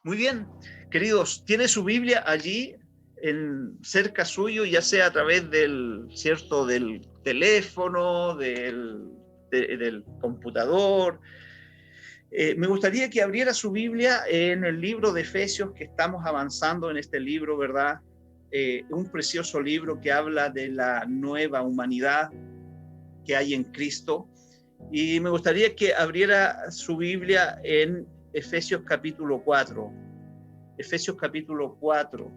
Muy bien, queridos, ¿tiene su Biblia allí cerca suyo, ya sea a través del teléfono, del computador? Me gustaría que abriera su Biblia en el libro de Efesios, que estamos avanzando en este libro, ¿verdad? Un precioso libro que habla de la nueva humanidad que hay en Cristo. Y me gustaría que abriera su Biblia en Efesios capítulo 4. Efesios capítulo 4,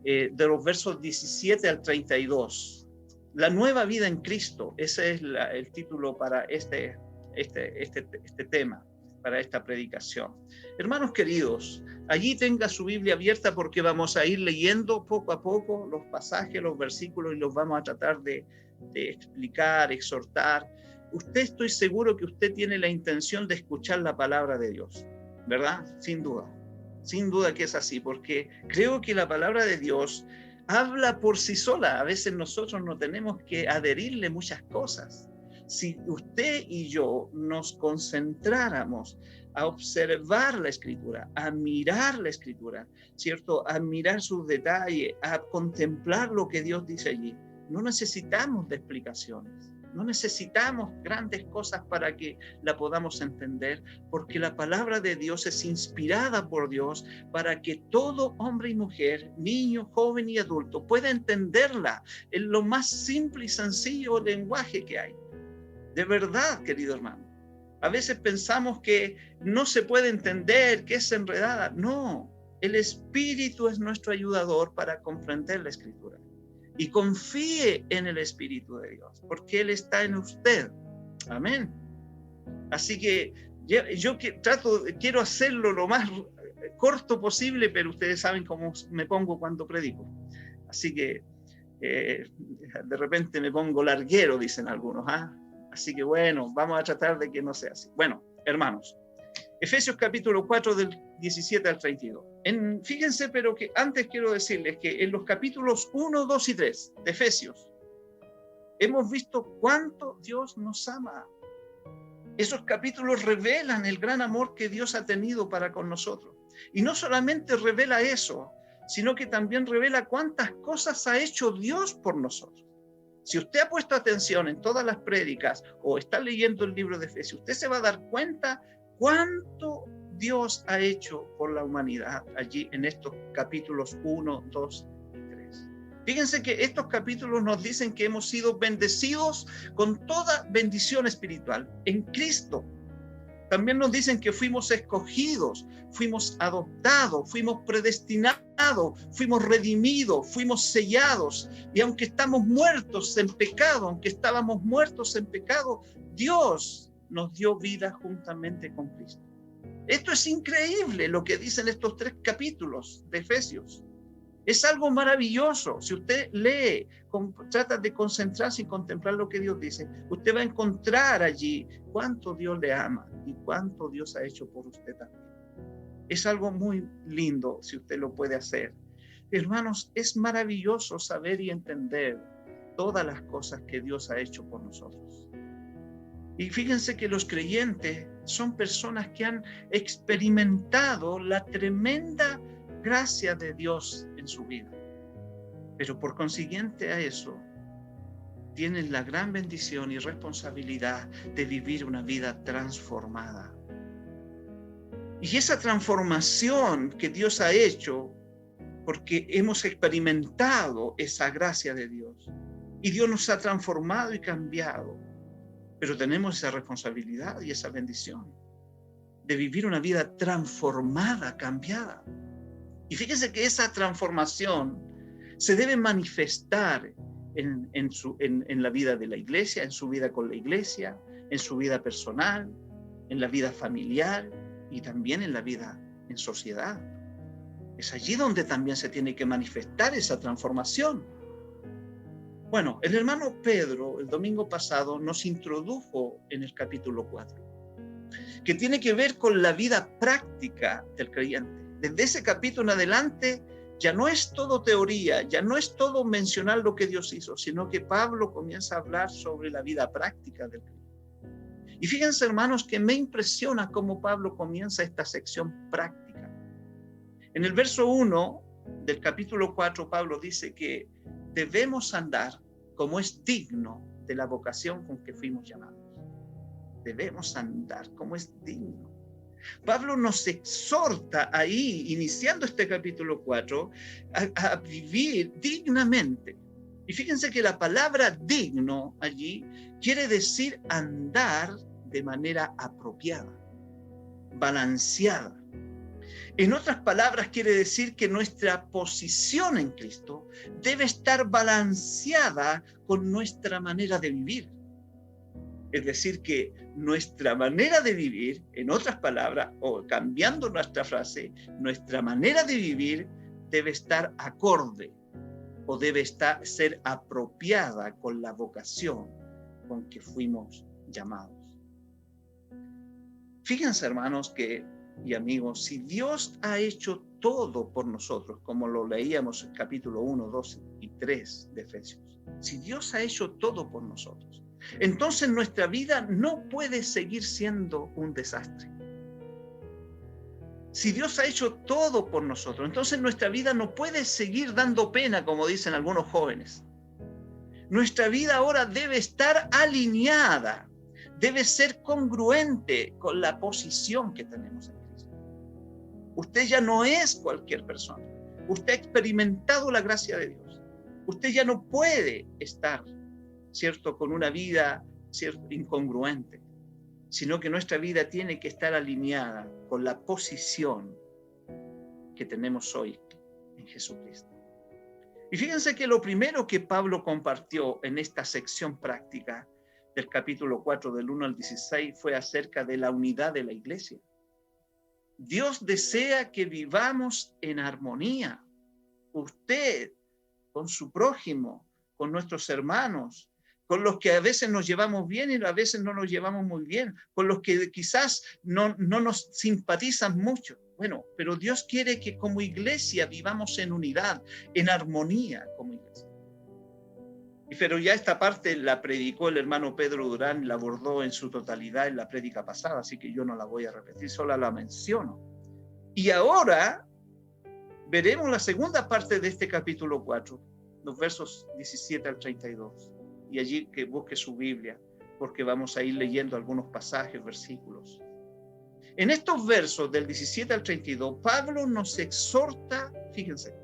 de los versos 17 al 32. La nueva vida en Cristo, ese es el título para este tema, para esta predicación. Hermanos queridos, allí tenga su Biblia abierta porque vamos a ir leyendo poco a poco los pasajes, los versículos y los vamos a tratar de explicar, exhortar. Usted, estoy seguro que usted tiene la intención de escuchar la palabra de Dios, ¿verdad? Sin duda. Sin duda que es así, porque creo que la palabra de Dios habla por sí sola. A veces nosotros no tenemos que adherirle muchas cosas. Si usted y yo nos concentráramos a observar la Escritura, a mirar la Escritura, ¿cierto? A mirar sus detalles, a contemplar lo que Dios dice allí, no necesitamos de explicaciones. No necesitamos grandes cosas para que la podamos entender, porque la palabra de Dios es inspirada por Dios para que todo hombre y mujer, niño, joven y adulto pueda entenderla en lo más simple y sencillo lenguaje que hay. De verdad, querido hermano. A veces pensamos que no se puede entender, que es enredada. No, el Espíritu es nuestro ayudador para comprender la Escritura. Y confíe en el Espíritu de Dios, porque Él está en usted. Amén. Así que yo quiero hacerlo lo más corto posible, pero ustedes saben cómo me pongo cuando predico. Así que de repente me pongo larguero, dicen algunos. Así que bueno, vamos a tratar de que no sea así. Bueno, hermanos, Efesios capítulo 4 del 17 al 32. Fíjense, pero que antes quiero decirles que en los capítulos 1, 2 y 3 de Efesios hemos visto cuánto Dios nos ama. Esos capítulos revelan el gran amor que Dios ha tenido para con nosotros. Y no solamente revela eso, sino que también revela cuántas cosas ha hecho Dios por nosotros. Si usted ha puesto atención en todas las prédicas o está leyendo el libro de Efesios, usted se va a dar cuenta cuánto Dios ha hecho por la humanidad allí en estos capítulos 1, 2 y 3. Fíjense que estos capítulos nos dicen que hemos sido bendecidos con toda bendición espiritual en Cristo. También nos dicen que fuimos escogidos, fuimos adoptados, fuimos predestinados, fuimos redimidos, fuimos sellados. Y aunque estamos muertos en pecado, aunque estábamos muertos en pecado, Dios nos dio vida juntamente con Cristo. Esto es increíble lo que dicen estos 3 capítulos de Efesios. Es algo maravilloso. Si usted lee, trata de concentrarse y contemplar lo que Dios dice, usted va a encontrar allí cuánto Dios le ama y cuánto Dios ha hecho por usted también. Es algo muy lindo si usted lo puede hacer. Hermanos, es maravilloso saber y entender todas las cosas que Dios ha hecho por nosotros. Y fíjense que los creyentes son personas que han experimentado la tremenda gracia de Dios en su vida. Pero por consiguiente a eso, tienen la gran bendición y responsabilidad de vivir una vida transformada. Y esa transformación que Dios ha hecho, porque hemos experimentado esa gracia de Dios, y Dios nos ha transformado y cambiado, pero tenemos esa responsabilidad y esa bendición de vivir una vida transformada, cambiada. Y fíjense que esa transformación se debe manifestar en la vida de la iglesia, en su vida con la iglesia, en su vida personal, en la vida familiar y también en la vida en sociedad. Es allí donde también se tiene que manifestar esa transformación. Bueno, el hermano Pedro el domingo pasado nos introdujo en el capítulo 4, que tiene que ver con la vida práctica del creyente. Desde ese capítulo en adelante ya no es todo teoría, ya no es todo mencionar lo que Dios hizo, sino que Pablo comienza a hablar sobre la vida práctica del creyente. Y fíjense, hermanos, que me impresiona cómo Pablo comienza esta sección práctica. En el verso 1 del capítulo 4, Pablo dice que debemos andar como es digno de la vocación con que fuimos llamados. Debemos andar como es digno. Pablo nos exhorta ahí, iniciando este capítulo 4, a vivir dignamente. Y fíjense que la palabra digno allí quiere decir andar de manera apropiada, balanceada. En otras palabras, quiere decir que nuestra posición en Cristo debe estar balanceada con nuestra manera de vivir. Es decir, que nuestra manera de vivir, en otras palabras, o cambiando nuestra frase, nuestra manera de vivir debe estar acorde o debe ser apropiada con la vocación con que fuimos llamados. Fíjense, hermanos y amigos, si Dios ha hecho todo por nosotros, como lo leíamos en capítulo 1, 2 y 3 de Efesios, si Dios ha hecho todo por nosotros, entonces nuestra vida no puede seguir siendo un desastre. Si Dios ha hecho todo por nosotros, entonces nuestra vida no puede seguir dando pena, como dicen algunos jóvenes. Nuestra vida ahora debe estar alineada, debe ser congruente con la posición que tenemos en Cristo. Usted ya no es cualquier persona. Usted ha experimentado la gracia de Dios. Usted ya no puede estar, ¿cierto?, con una vida, ¿cierto?, incongruente, sino que nuestra vida tiene que estar alineada con la posición que tenemos hoy en Jesucristo. Y fíjense que lo primero que Pablo compartió en esta sección práctica del capítulo 4, del 1 al 16, fue acerca de la unidad de la iglesia. Dios desea que vivamos en armonía. Usted, con su prójimo, con nuestros hermanos, con los que a veces nos llevamos bien y a veces no nos llevamos muy bien, con los que quizás no nos simpatizan mucho. Bueno, pero Dios quiere que como iglesia vivamos en unidad, en armonía como iglesia. Pero ya esta parte la predicó el hermano Pedro Durán, la abordó en su totalidad en la prédica pasada, así que yo no la voy a repetir, solo la menciono. Y ahora veremos la segunda parte de este capítulo 4, los versos 17 al 32. Y allí que busque su Biblia, porque vamos a ir leyendo algunos pasajes, versículos. En estos versos del 17 al 32, Pablo nos exhorta, fíjense,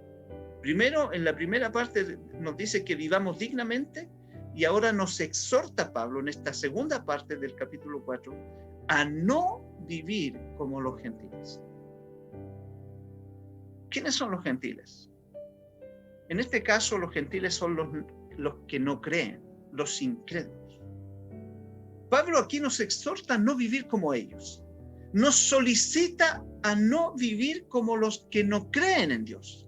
primero en la primera parte nos dice que vivamos dignamente, y ahora nos exhorta Pablo en esta segunda parte del capítulo 4 a no vivir como los gentiles. ¿Quiénes son los gentiles? En este caso, los gentiles son los que no creen, los incrédulos. Pablo aquí nos exhorta a no vivir como ellos. Nos solicita a no vivir como los que no creen en Dios.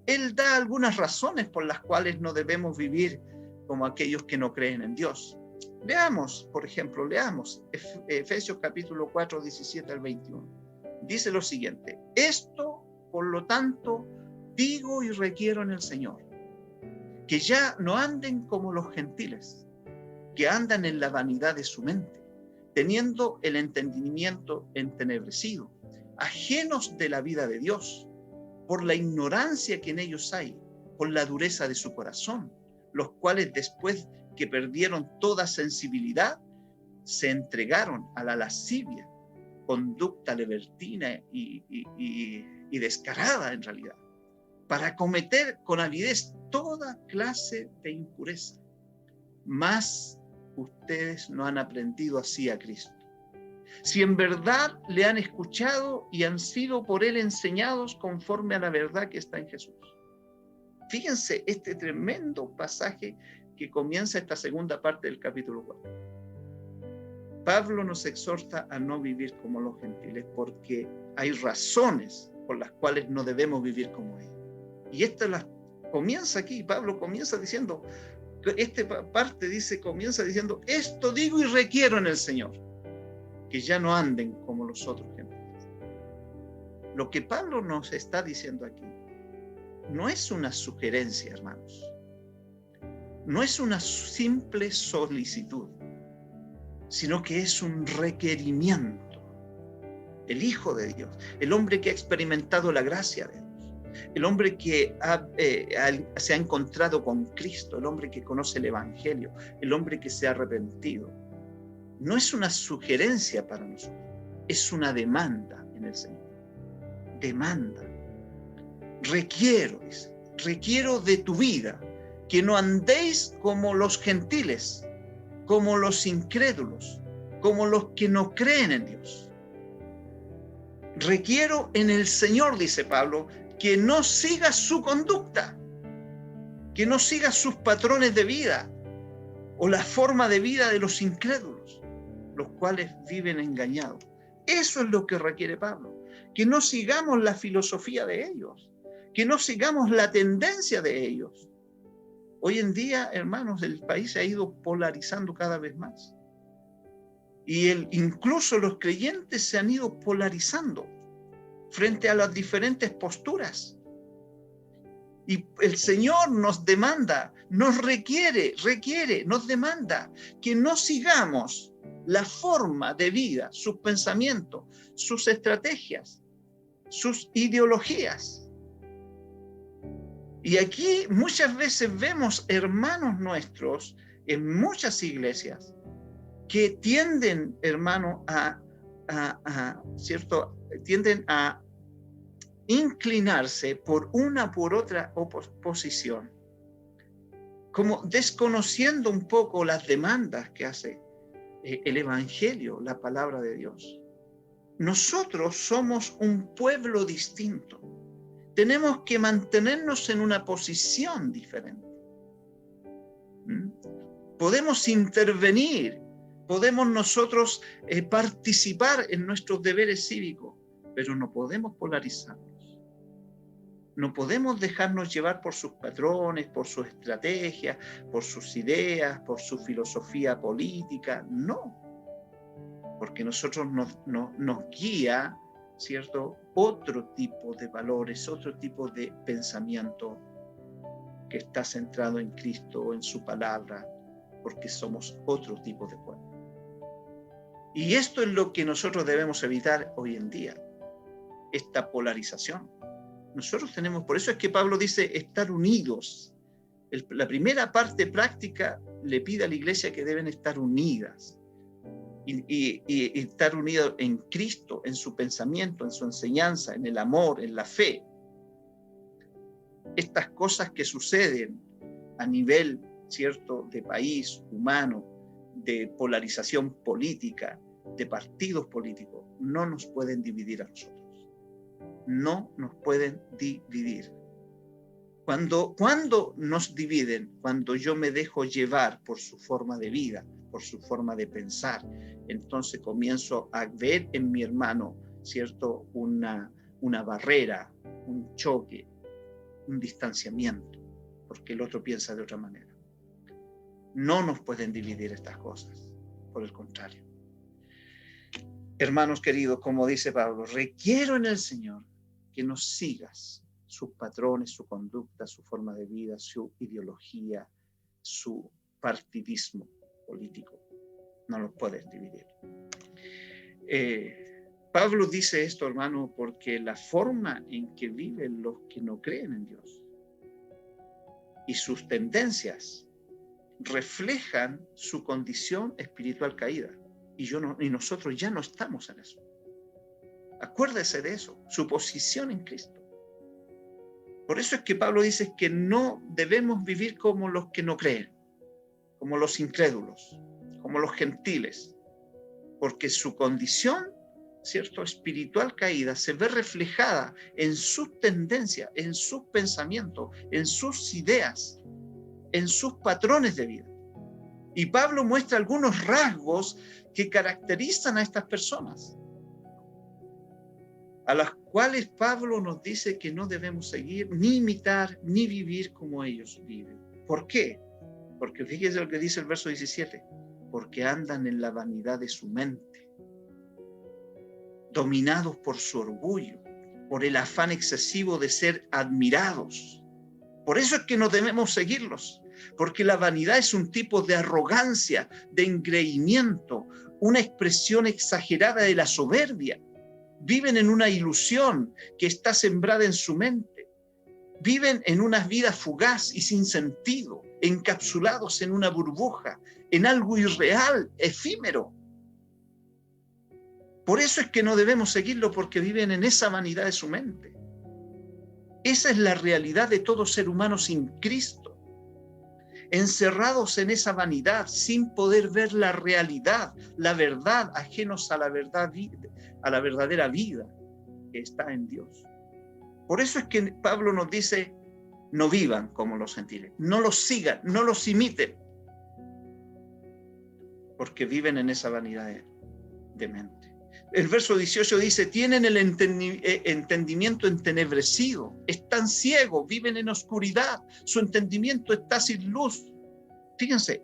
Él da algunas razones por las cuales no debemos vivir como aquellos que no creen en Dios. Leamos, por ejemplo, Efesios capítulo 4, 17 al 21. Dice lo siguiente: esto, por lo tanto, digo y requiero en el Señor, que ya no anden como los gentiles, que andan en la vanidad de su mente, teniendo el entendimiento entenebrecido, ajenos de la vida de Dios, por la ignorancia que en ellos hay, por la dureza de su corazón, los cuales después que perdieron toda sensibilidad, se entregaron a la lascivia, conducta libertina y descarada en realidad, para cometer con avidez toda clase de impureza. Mas ustedes no han aprendido así a Cristo. Si en verdad le han escuchado y han sido por él enseñados conforme a la verdad que está en Jesús. Fíjense este tremendo pasaje que comienza esta segunda parte del capítulo 4. Pablo nos exhorta a no vivir como los gentiles porque hay razones por las cuales no debemos vivir como ellos. Y comienza aquí, Pablo comienza diciendo, comienza diciendo, esto digo y requiero en el Señor, que ya no anden como los otros gentiles. Lo que Pablo nos está diciendo aquí no es una sugerencia, hermanos. No es una simple solicitud, sino que es un requerimiento. el Hijo de Dios, el hombre que ha experimentado la gracia de Dios, el hombre que se ha encontrado con Cristo, el hombre que conoce el Evangelio, el hombre que se ha arrepentido. No es una sugerencia para nosotros, es una demanda en el Señor. Demanda. Requiero, dice, requiero de tu vida, que no andéis como los gentiles, como los incrédulos, como los que no creen en Dios. Requiero en el Señor, dice Pablo, que no sigas su conducta, que no sigas sus patrones de vida o la forma de vida de los incrédulos, los cuales viven engañados. Eso es lo que requiere Pablo, que no sigamos la filosofía de ellos, que no sigamos la tendencia de ellos. Hoy en día, hermanos, el país se ha ido polarizando cada vez más. Y incluso los creyentes se han ido polarizando frente a las diferentes posturas. Y el Señor nos demanda, nos requiere, nos demanda que no sigamos la forma de vida, sus pensamientos, sus estrategias, sus ideologías. Y aquí muchas veces vemos hermanos nuestros en muchas iglesias que tienden, hermano, ¿cierto? Tienden a inclinarse por una por otra posición, como desconociendo un poco las demandas que hace el Evangelio, la palabra de Dios. Nosotros somos un pueblo distinto. Tenemos que mantenernos en una posición diferente. Podemos intervenir, podemos nosotros participar en nuestros deberes cívicos, pero no podemos polarizarnos. No podemos dejarnos llevar por sus patrones, por sus estrategias, por sus ideas, por su filosofía política. No, porque nosotros nos guía, ¿cierto?, otro tipo de valores, otro tipo de pensamiento que está centrado en Cristo, en su palabra, porque somos otro tipo de pueblo. Y esto es lo que nosotros debemos evitar hoy en día, esta polarización. Nosotros tenemos, por eso es que Pablo dice estar unidos. La primera parte práctica le pide a la iglesia que deben estar unidas. Y estar unidos en Cristo, en su pensamiento, en su enseñanza, en el amor, en la fe. Estas cosas que suceden a nivel, ¿cierto?, de país, humano, de polarización política, de partidos políticos, no nos pueden dividir a nosotros. No nos pueden dividir. Cuando nos dividen, cuando yo me dejo llevar por su forma de vida, por su forma de pensar, entonces comienzo a ver en mi hermano, ¿cierto?, una barrera, un choque, un distanciamiento, porque el otro piensa de otra manera. No nos pueden dividir estas cosas, por el contrario. Hermanos queridos, como dice Pablo, requiero en el Señor que nos sigas sus patrones, su conducta, su forma de vida, su ideología, su partidismo político. No los puedes dividir. Pablo dice esto, hermano, porque la forma en que viven los que no creen en Dios y sus tendencias reflejan su condición espiritual caída. Y nosotros ya no estamos en eso. Acuérdese de eso, su posición en Cristo. Por eso es que Pablo dice que no debemos vivir como los que no creen, como los incrédulos, como los gentiles, porque su condición, ¿cierto?, espiritual caída se ve reflejada en sus tendencias, en sus pensamientos, en sus ideas, en sus patrones de vida. Y Pablo muestra algunos rasgos que caracterizan a estas personas, a las cuales Pablo nos dice que no debemos seguir, ni imitar, ni vivir como ellos viven. ¿Por qué? Porque fíjese lo que dice el verso 17, porque andan en la vanidad de su mente, dominados por su orgullo, por el afán excesivo de ser admirados. Por eso es que no debemos seguirlos, porque la vanidad es un tipo de arrogancia, de engreimiento, una expresión exagerada de la soberbia. viven en una ilusión que está sembrada en su mente, viven en una vida fugaz y sin sentido, encapsulados en una burbuja, en algo irreal, efímero. Por eso es que no debemos seguirlo, porque viven en esa vanidad de su mente. Esa es la realidad de todo ser humano sin Cristo, encerrados en esa vanidad, sin poder ver la realidad, la verdad, ajenos a la verdad, a la verdadera vida que está en Dios. Por eso es que Pablo nos dice: no vivan como los gentiles, no los sigan, no los imiten, porque viven en esa vanidad de mente. El verso 18 dice: tienen el entendimiento entenebrecido, están ciegos, viven en oscuridad, su entendimiento está sin luz. Fíjense,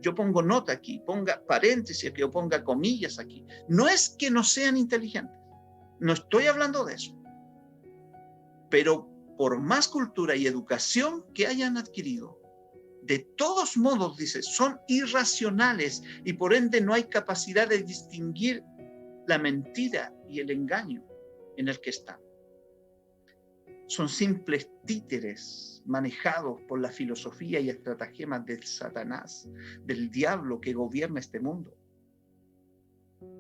yo pongo nota aquí, ponga paréntesis aquí o ponga comillas aquí. No es que no sean inteligentes, no estoy hablando de eso, pero por más cultura y educación que hayan adquirido, de todos modos, dice, son irracionales y por ende no hay capacidad de distinguir la mentira y el engaño en el que están. Son simples títeres manejados por la filosofía y estratagemas de Satanás, del diablo que gobierna este mundo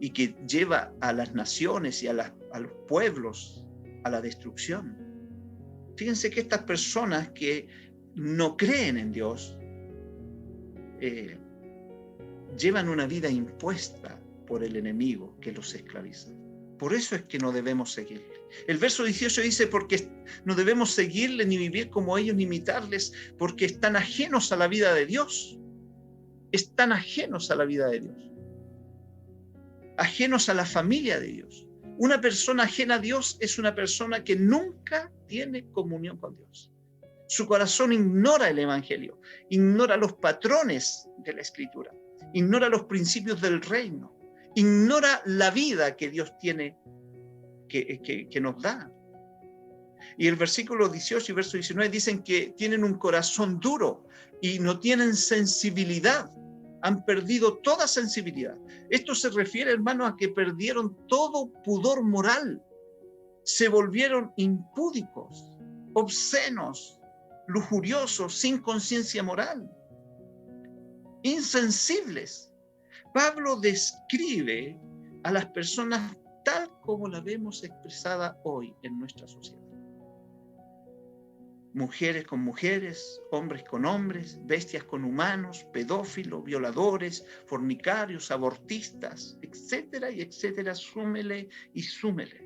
y que lleva a las naciones y a los pueblos a la destrucción. Fíjense que estas personas que no creen en Dios llevan una vida impuesta por el enemigo que los esclaviza. Por eso es que no debemos seguirle. El verso 18 dice: porque no debemos seguirle ni vivir como ellos ni imitarles, porque están ajenos a la vida de Dios. Están ajenos a la vida de Dios. Ajenos a la familia de Dios. Una persona ajena a Dios es una persona que nunca tiene comunión con Dios. Su corazón ignora el Evangelio, ignora los patrones de la Escritura, ignora los principios del reino, ignora la vida que Dios tiene, que nos da. Y el versículo 18 y verso 19 dicen que tienen un corazón duro y no tienen sensibilidad. Han perdido toda sensibilidad. Esto se refiere, hermano, a que perdieron todo pudor moral. Se volvieron impúdicos, obscenos, lujuriosos, sin conciencia moral, insensibles. Pablo describe a las personas tal como la vemos expresada hoy en nuestra sociedad. Mujeres con mujeres, hombres con hombres, bestias con humanos, pedófilos, violadores, fornicarios, abortistas, etcétera y etcétera, súmele y súmele.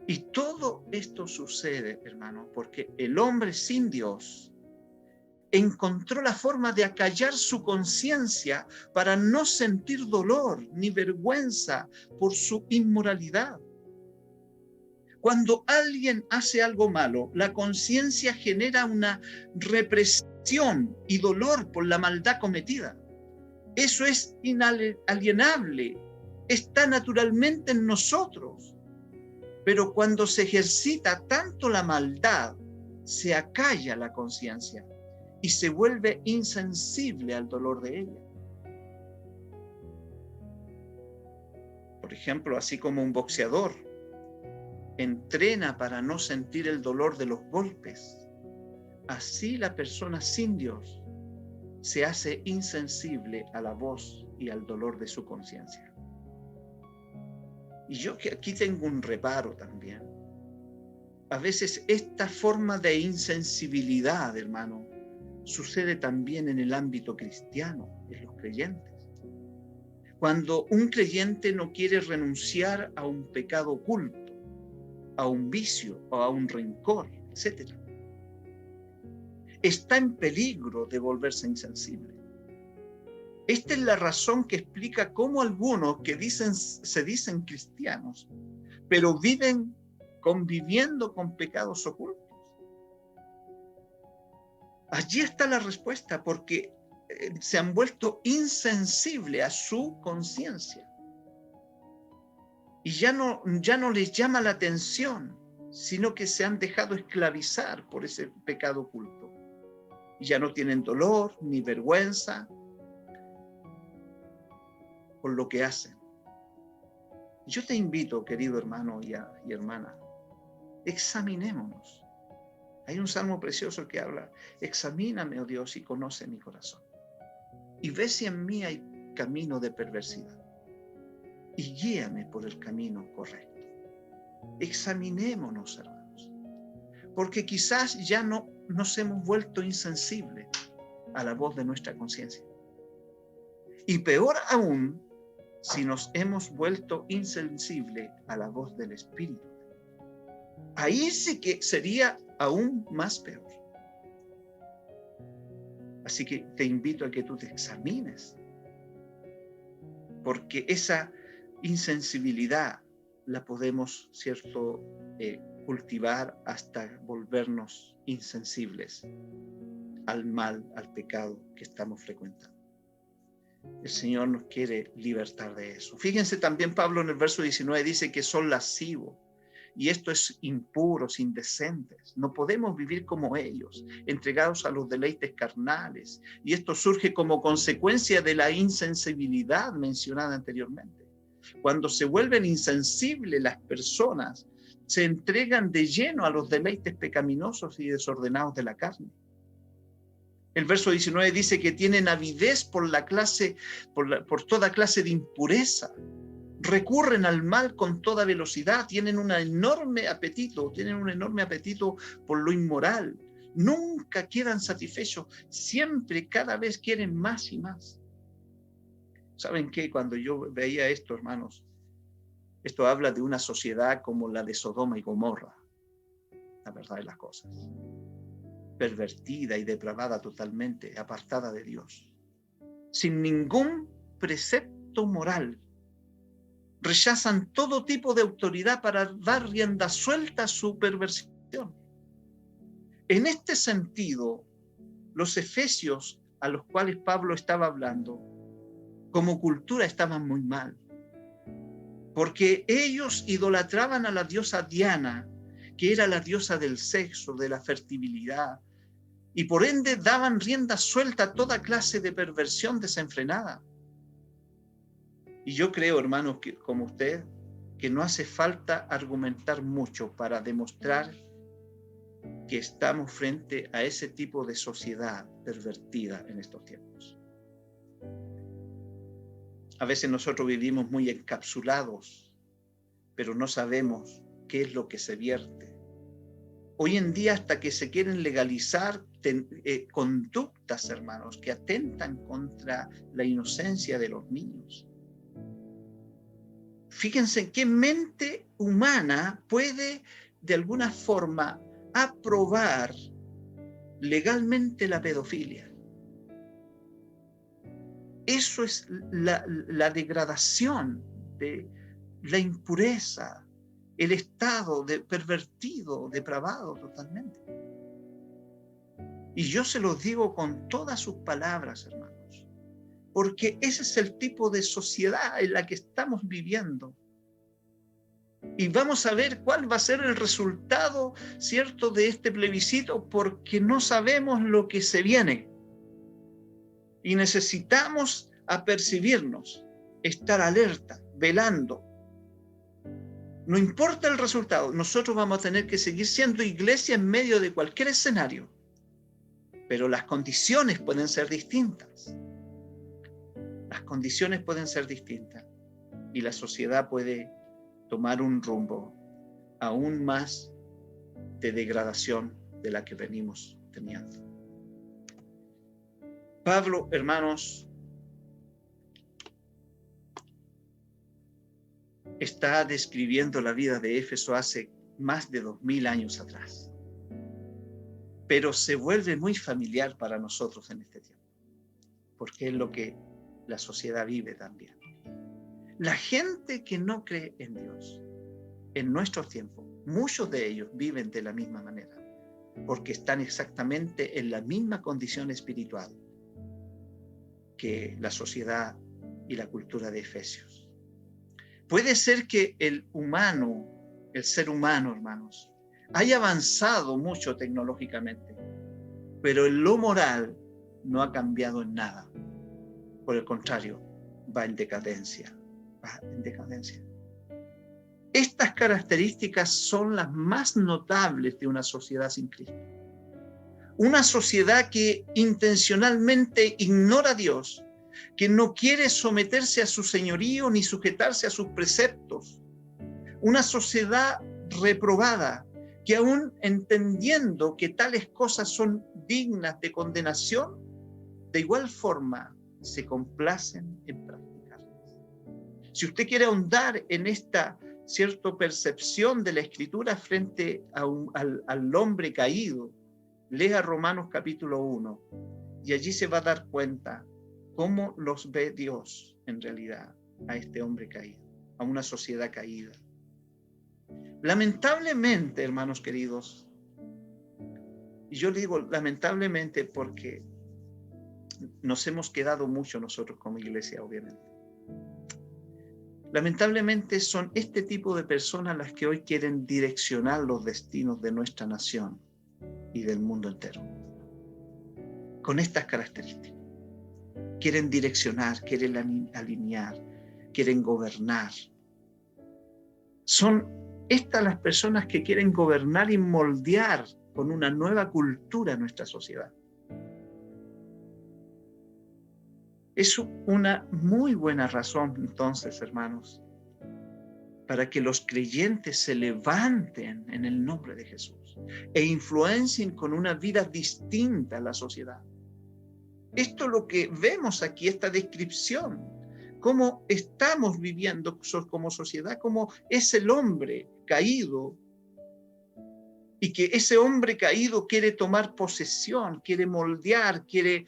Y todo esto sucede, hermano, porque el hombre sin Dios encontró la forma de acallar su conciencia para no sentir dolor ni vergüenza por su inmoralidad. Cuando alguien hace algo malo, la conciencia genera una represión y dolor por la maldad cometida. Eso es inalienable, está naturalmente en nosotros. Pero cuando se ejercita tanto la maldad, se acalla la conciencia y se vuelve insensible al dolor de ella. Por ejemplo, así como un boxeador entrena para no sentir el dolor de los golpes, así la persona sin Dios se hace insensible a la voz y al dolor de su conciencia. Y yo aquí tengo un reparo también. A veces esta forma de insensibilidad, hermano, sucede también en el ámbito cristiano, en los creyentes. Cuando un creyente no quiere renunciar a un pecado oculto, a un vicio o a un rencor, etc., está en peligro de volverse insensible. Esta es la razón que explica cómo algunos que se dicen cristianos, pero viven conviviendo con pecados ocultos. Allí está la respuesta, porque se han vuelto insensibles a su conciencia. Y ya no les llama la atención, sino que se han dejado esclavizar por ese pecado oculto. Y ya no tienen dolor ni vergüenza por lo que hacen. Yo te invito, querido hermano y hermana, examinémonos. Hay un salmo precioso que habla: examíname, oh Dios, y conoce mi corazón, y ve si en mí hay camino de perversidad, y guíame por el camino correcto. Examinémonos, hermanos, porque quizás ya no nos hemos vuelto insensibles a la voz de nuestra conciencia. Y peor aún, si nos hemos vuelto insensibles a la voz del Espíritu. Ahí sí que sería aún más peor. Así que te invito a que tú te examines, porque esa insensibilidad la podemos, ¿cierto?, cultivar hasta volvernos insensibles al mal, al pecado que estamos frecuentando. El Señor nos quiere libertar de eso. Fíjense también, Pablo en el verso 19 dice que son lascivos, y esto es impuros, indecentes. No podemos vivir como ellos, entregados a los deleites carnales, y esto surge como consecuencia de la insensibilidad mencionada anteriormente. Cuando se vuelven insensibles las personas, se entregan de lleno a los deleites pecaminosos y desordenados de la carne. El verso 19 dice que tienen avidez por toda clase de impureza. Recurren al mal con toda velocidad, tienen un enorme apetito por lo inmoral. Nunca quedan satisfechos, siempre, cada vez quieren más y más. ¿Saben qué? Cuando yo veía esto, hermanos, esto habla de una sociedad como la de Sodoma y Gomorra, la verdad de las cosas. Pervertida y depravada totalmente, apartada de Dios, sin ningún precepto moral. Rechazan todo tipo de autoridad para dar rienda suelta a su perversión. En este sentido, los efesios a los cuales Pablo estaba hablando, como cultura estaban muy mal, porque ellos idolatraban a la diosa Diana, que era la diosa del sexo, de la fertilidad, y por ende daban rienda suelta a toda clase de perversión desenfrenada. Y yo creo, hermanos, que como usted, que no hace falta argumentar mucho para demostrar que estamos frente a ese tipo de sociedad pervertida en estos tiempos. A veces nosotros vivimos muy encapsulados, pero no sabemos qué es lo que se vierte. Hoy en día hasta que se quieren legalizar conductas, hermanos, que atentan contra la inocencia de los niños. Fíjense qué mente humana puede de alguna forma aprobar legalmente la pedofilia. Eso es la degradación de la impureza, el estado de pervertido, depravado totalmente. Y yo se los digo con todas sus palabras, hermanos, porque ese es el tipo de sociedad en la que estamos viviendo. Y vamos a ver cuál va a ser el resultado, ¿cierto?, de este plebiscito, porque no sabemos lo que se viene. Y necesitamos apercibirnos, estar alerta, velando. No importa el resultado, nosotros vamos a tener que seguir siendo iglesia en medio de cualquier escenario. Pero las condiciones pueden ser distintas. Las condiciones pueden ser distintas. Y la sociedad puede tomar un rumbo aún más de degradación de la que venimos teniendo. Pablo, hermanos, está describiendo la vida de Éfeso hace más de 2000 años atrás. Pero se vuelve muy familiar para nosotros en este tiempo, porque es lo que la sociedad vive también. La gente que no cree en Dios, en nuestros tiempos, muchos de ellos viven de la misma manera, porque están exactamente en la misma condición espiritual que la sociedad y la cultura de Efesios. Puede ser que el ser humano, hermanos, haya avanzado mucho tecnológicamente, pero en lo moral no ha cambiado en nada. Por el contrario, va en decadencia. Estas características son las más notables de una sociedad sin Cristo. Una sociedad que intencionalmente ignora a Dios, que no quiere someterse a su señorío ni sujetarse a sus preceptos. Una sociedad reprobada, que aún entendiendo que tales cosas son dignas de condenación, de igual forma se complacen en practicarlas. Si usted quiere ahondar en esta percepción de la Escritura frente a al hombre caído, lea Romanos capítulo 1 y allí se va a dar cuenta cómo los ve Dios en realidad a este hombre caído, a una sociedad caída. Lamentablemente, hermanos queridos, y yo digo lamentablemente porque nos hemos quedado mucho nosotros como iglesia, obviamente. Lamentablemente son este tipo de personas las que hoy quieren direccionar los destinos de nuestra nación y del mundo entero. Con estas características. Quieren direccionar, quieren alinear, quieren gobernar. Son estas las personas que quieren gobernar y moldear con una nueva cultura nuestra sociedad. Es una muy buena razón, entonces, hermanos, para que los creyentes se levanten en el nombre de Jesús e influencien con una vida distinta a la sociedad. Esto es lo que vemos aquí, esta descripción, cómo estamos viviendo como sociedad, cómo es el hombre caído, y que ese hombre caído quiere tomar posesión, quiere moldear, quiere,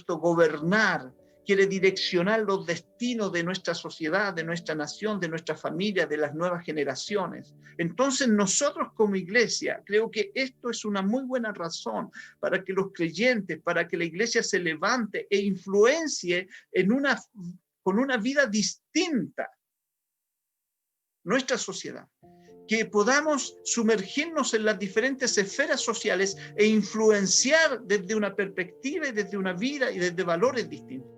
gobernar, quiere direccionar los destinos de nuestra sociedad, de nuestra nación, de nuestra familia, de las nuevas generaciones. Entonces nosotros como iglesia, creo que esto es una muy buena razón para que los creyentes, para que la iglesia se levante e influencie con una vida distinta nuestra sociedad. Que podamos sumergirnos en las diferentes esferas sociales e influenciar desde una perspectiva y desde una vida y desde valores distintos.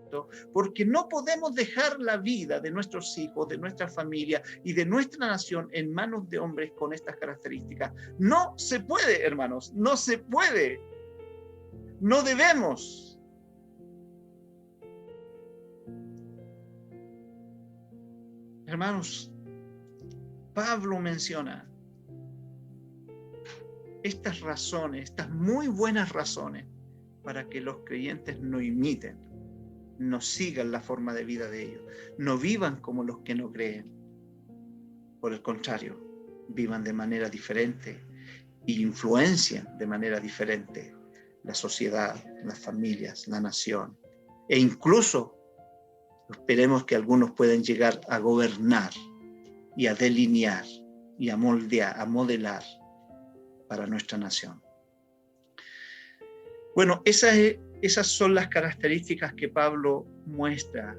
Porque no podemos dejar la vida de nuestros hijos, de nuestra familia y de nuestra nación en manos de hombres con estas características. No se puede, hermanos, no se puede. No debemos. Hermanos, Pablo menciona estas razones, estas muy buenas razones para que los creyentes no imiten, no sigan la forma de vida de ellos, no vivan como los que no creen. Por el contrario, vivan de manera diferente e influencian de manera diferente la sociedad, las familias, la nación. E incluso esperemos que algunos puedan llegar a gobernar y a delinear y a moldear, a modelar para nuestra nación. Bueno, esas son las características que Pablo muestra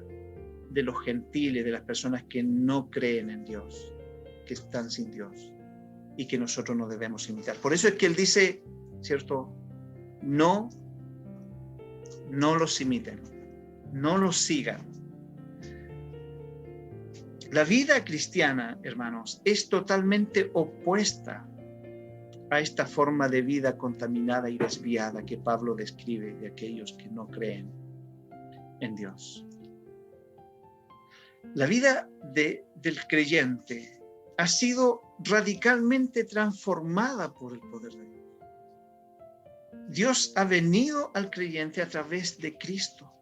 de los gentiles, de las personas que no creen en Dios, que están sin Dios y que nosotros no debemos imitar. Por eso es que él dice, ¿cierto? No los imiten, no los sigan. La vida cristiana, hermanos, es totalmente opuesta a esta forma de vida contaminada y desviada que Pablo describe de aquellos que no creen en Dios. La vida del creyente ha sido radicalmente transformada por el poder de Dios. Dios ha venido al creyente a través de Cristo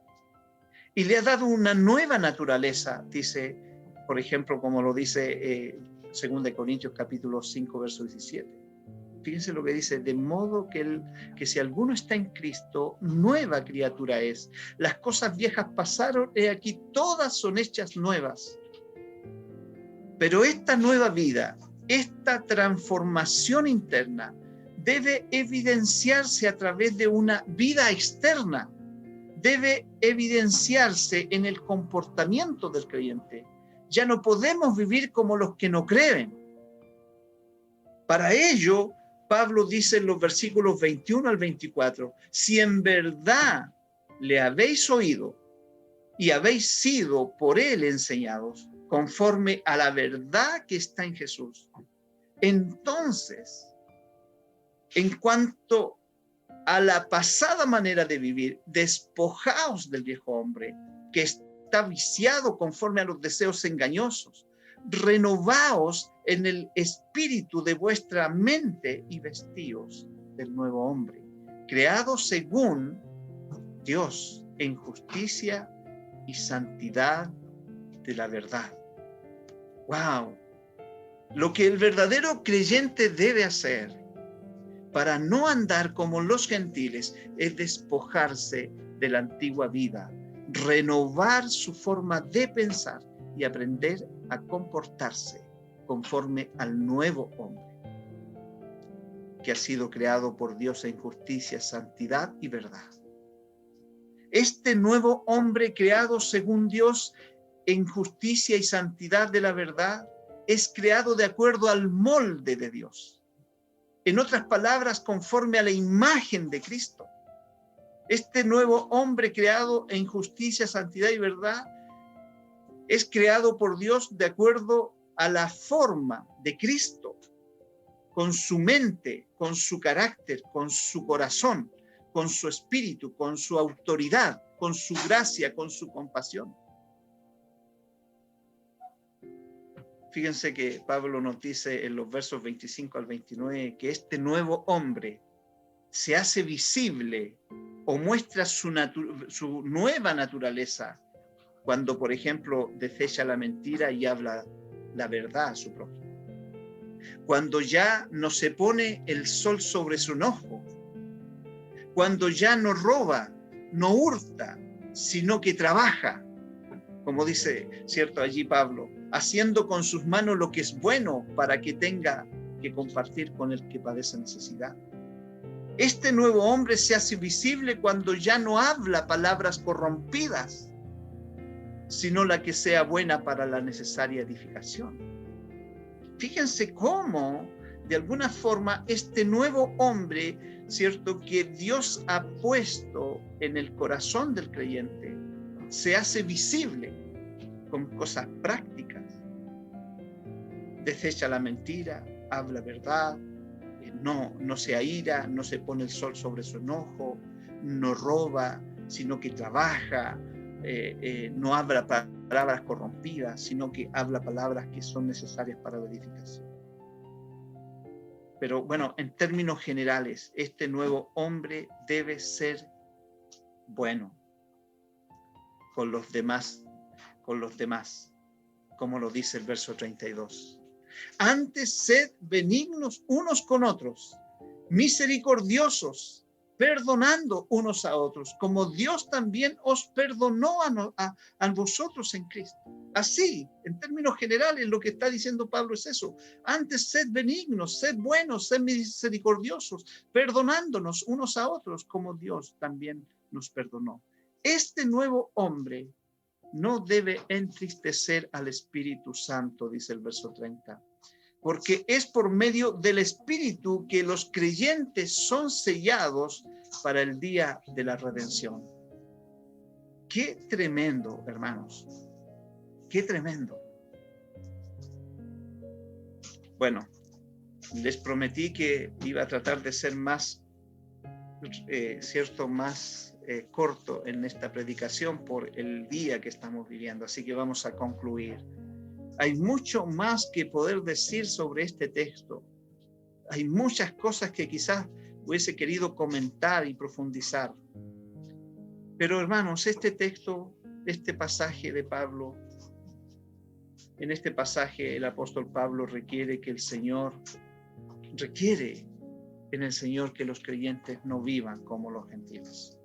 y le ha dado una nueva naturaleza, dice, por ejemplo, como lo dice 2 Corintios capítulo 5, verso 17. Fíjense lo que dice, de modo que si alguno está en Cristo, nueva criatura es. Las cosas viejas pasaron, he aquí, todas son hechas nuevas. Pero esta nueva vida, esta transformación interna, debe evidenciarse a través de una vida externa. Debe evidenciarse en el comportamiento del creyente. Ya no podemos vivir como los que no creen. Para ello, Pablo dice en los versículos 21 al 24, si en verdad le habéis oído y habéis sido por él enseñados, conforme a la verdad que está en Jesús. Entonces, en cuanto a la pasada manera de vivir, despojaos del viejo hombre que está viciado conforme a los deseos engañosos. Renovaos en el espíritu de vuestra mente y vestíos del nuevo hombre, creado según Dios en justicia y santidad de la verdad. ¡Wow! Lo que el verdadero creyente debe hacer para no andar como los gentiles es despojarse de la antigua vida, renovar su forma de pensar y aprender a comportarse conforme al nuevo hombre que ha sido creado por Dios en justicia, santidad y verdad. Este nuevo hombre creado según Dios en justicia y santidad de la verdad es creado de acuerdo al molde de Dios. En otras palabras, conforme a la imagen de Cristo. Este nuevo hombre creado en justicia, santidad y verdad es creado por Dios de acuerdo a la forma de Cristo, con su mente, con su carácter, con su corazón, con su espíritu, con su autoridad, con su gracia, con su compasión. Fíjense que Pablo nos dice en los versos 25 al 29 que este nuevo hombre se hace visible o muestra su nueva naturaleza cuando, por ejemplo, desecha la mentira y habla la verdad a su prójimo. Cuando ya no se pone el sol sobre su enojo, cuando ya no roba, no hurta, sino que trabaja, como dice, cierto, allí Pablo, haciendo con sus manos lo que es bueno para que tenga que compartir con el que padece necesidad. Este nuevo hombre se hace visible cuando ya no habla palabras corrompidas, sino la que sea buena para la necesaria edificación. Fíjense cómo, de alguna forma, este nuevo hombre, cierto, que Dios ha puesto en el corazón del creyente, se hace visible con cosas prácticas. Desecha la mentira, habla verdad, no se aira, no se pone el sol sobre su enojo, no roba, sino que trabaja, no habla palabras corrompidas, sino que habla palabras que son necesarias para la edificación. Pero bueno, en términos generales, este nuevo hombre debe ser bueno con los demás, como lo dice el verso 32. Antes sed benignos unos con otros, misericordiosos, perdonando unos a otros, como Dios también os perdonó a vosotros en Cristo. Así, en términos generales, lo que está diciendo Pablo es eso. Antes sed benignos, sed buenos, sed misericordiosos, perdonándonos unos a otros, como Dios también nos perdonó. Este nuevo hombre no debe entristecer al Espíritu Santo, dice el verso 30, porque es por medio del Espíritu que los creyentes son sellados para el día de la redención. Qué tremendo, hermanos, qué tremendo. Bueno, les prometí que iba a tratar de ser más, más corto en esta predicación por el día que estamos viviendo, así que vamos a concluir. Hay mucho más que poder decir sobre este texto. Hay muchas cosas que quizás hubiese querido comentar y profundizar. Pero hermanos, este texto, este pasaje de Pablo, en este pasaje el apóstol Pablo requiere en el Señor que los creyentes no vivan como los gentiles,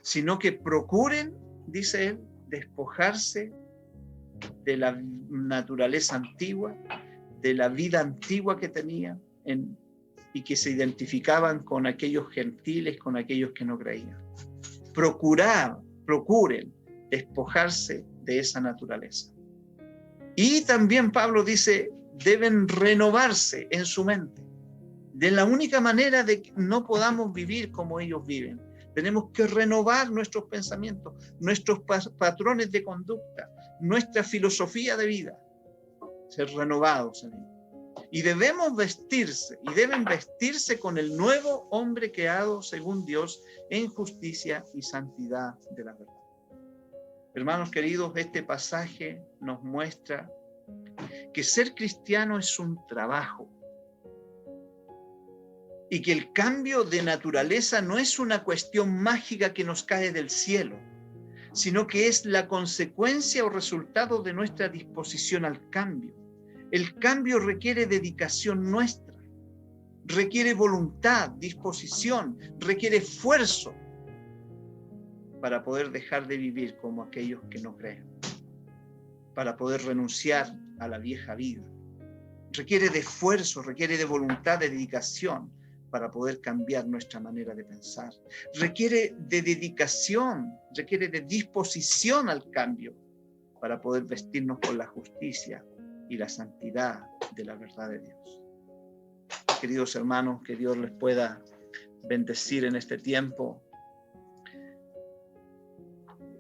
sino que procuren, dice él, despojarse de la naturaleza antigua, de la vida antigua que tenían y que se identificaban con aquellos gentiles, con aquellos que no creían. Procuren despojarse de esa naturaleza. Y también Pablo dice, deben renovarse en su mente. De la única manera de que no podamos vivir como ellos viven. Tenemos que renovar nuestros pensamientos, nuestros patrones de conducta, nuestra filosofía de vida, ser renovados en él. Y debemos vestirse, y deben vestirse con el nuevo hombre creado según Dios en justicia y santidad de la verdad. Hermanos queridos, este pasaje nos muestra que ser cristiano es un trabajo y que el cambio de naturaleza no es una cuestión mágica que nos cae del cielo, sino que es la consecuencia o resultado de nuestra disposición al cambio. El cambio requiere dedicación nuestra, requiere voluntad, disposición, requiere esfuerzo para poder dejar de vivir como aquellos que no creen, para poder renunciar a la vieja vida. Requiere de esfuerzo, requiere de voluntad, de dedicación para poder cambiar nuestra manera de pensar. Requiere de dedicación, requiere de disposición al cambio para poder vestirnos con la justicia y la santidad de la verdad de Dios. Queridos hermanos, que Dios les pueda bendecir en este tiempo.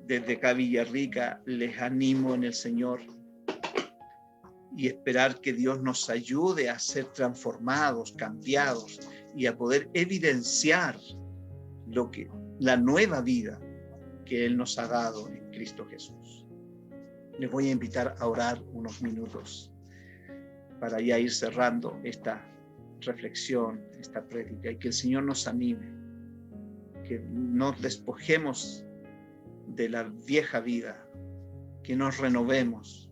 Desde acá Villarrica les animo en el Señor y esperar que Dios nos ayude a ser transformados, cambiados y a poder evidenciar la nueva vida que Él nos ha dado en Cristo Jesús. Les voy a invitar a orar unos minutos para ya ir cerrando esta reflexión, esta prédica, y que el Señor nos anime, que nos despojemos de la vieja vida, que nos renovemos,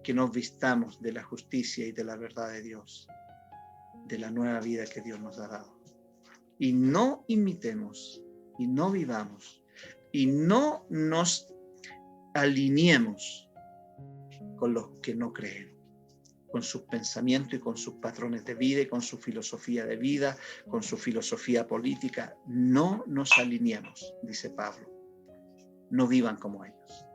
que nos vistamos de la justicia y de la verdad de Dios, de la nueva vida que Dios nos ha dado. Y no imitemos, y no vivamos, y no nos alineemos con los que no creen, con sus pensamientos y con sus patrones de vida y con su filosofía de vida, con su filosofía política. No nos alineemos, dice Pablo. No vivan como ellos,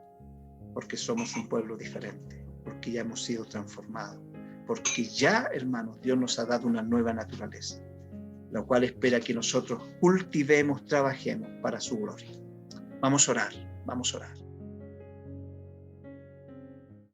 porque somos un pueblo diferente, porque ya hemos sido transformados, porque ya, hermanos, Dios nos ha dado una nueva naturaleza, la cual espera que nosotros cultivemos, trabajemos para su gloria. Vamos a orar, vamos a orar.